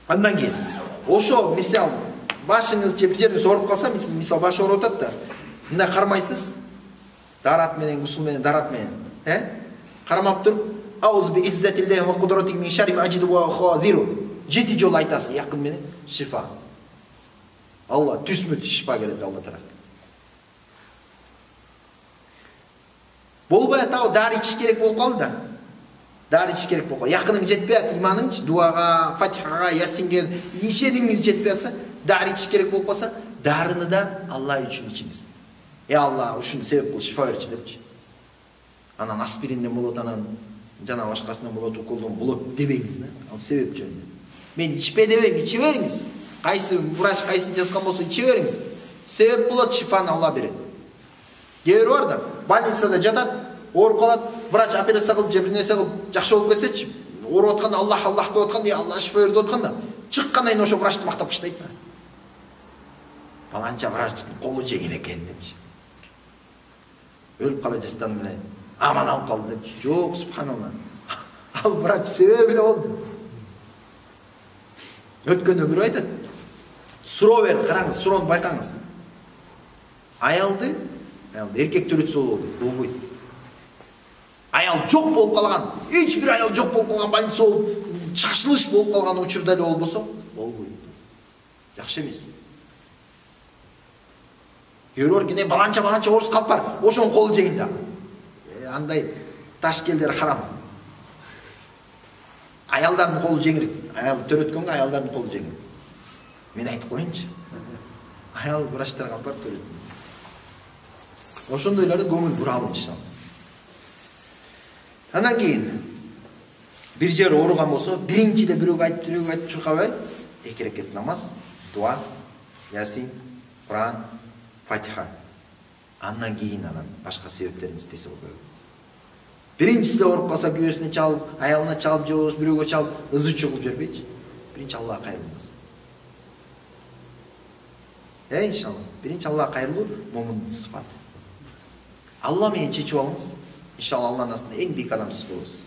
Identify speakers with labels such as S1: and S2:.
S1: Андан кийин ошо мисал башыңыз же бир жериңиз ооруп калса, мисал баш ооруп атат да, мындай кармайсыз, дарат менен, гусул менен, дарат менен, кармап туруп, ауз би иззатиллахи ва кудратихи мин шарри ма аджиду ва хазиру. 7 жолу айтасыз якын менен, шифа. Алла түсмө шифа келет Алла тараптан. Болбой атабы дары ичиш керек болуп калды да. Дары ичиш керек болуп калды. Якының жетпей атты, иманыңыз дуага, Фатихага, Ясинге ишениңиз жетпей атса, дары ичиш керек болуп калса, дарыны да Алла үчүн ичиңиз. Алла ушуну себеп кыл, шифа берчи депчи. Анан аспиринден болот, анан жана башкасынан болот, уколдон болот дебеңиз да. Ал себеп жөнүндө. Мен ичпе дебейм, иче бериңиз. Кайсы врач кайсын жазган болсо иче бериңиз. Себеп болот, шифаны Алла берет. Кээ бар да, больницада жатат, ооруп калат, врач операция кылып, же бир нерсе кылып жакшы болуп кетсечи, ооруп атканда Аллах Аллах деп атканда, Алла шифа берди деп атканда, чыккандан кийин ошо врачты мактап баштайт да. Баланча врачтын колу жеңил экен депчи. Өлүп кала жастан менен аман алып калды депчи. Жок, субханалла. Ал врач себеби эле болду. Өткөндө бирөө айтат, суроо берди, караңыз, суроону байкаңыз. Аялды эркек төрөтсө болбойт. Аял жок болуп калган, эч бир аял жок болуп калган, больница болуп, шашылыш болуп калган учурда эле болбосо, болбойт. Жакшы эмес. Көрөр кене баланча орус калып бар, ошонун колу жегин да. Андай ташкелдер харам. Аялдардын колу жеңир. Аял төрөткөнгө аялдардын колу жеңир. Мен айтып коеюнчу. Аял врачтар калып бар төрөт. Ошондойлорду көңүл буралы иншалла. Андан кийин бир жер ооруган болсо, биринчиде бирөөгө айтып чуркабай, 2 рекет намаз, дуа, Ясин, Куран, Фатиха. Андан кийин башка себептерин истесе болот. Биринчисиде ооруп калса, күйөөсүнө чалып, аялына чалып, же бирөөгө чалып, ызы чогулуп жүрбөйчү. Биринчи Аллах кайрылмас. Иншалла. Биринчи Аллах кайрылуу момундун сыфаты. Алла менен чечип алыңыз. İnşallah Allah'ın aslında en büyük adam siz olursunuz.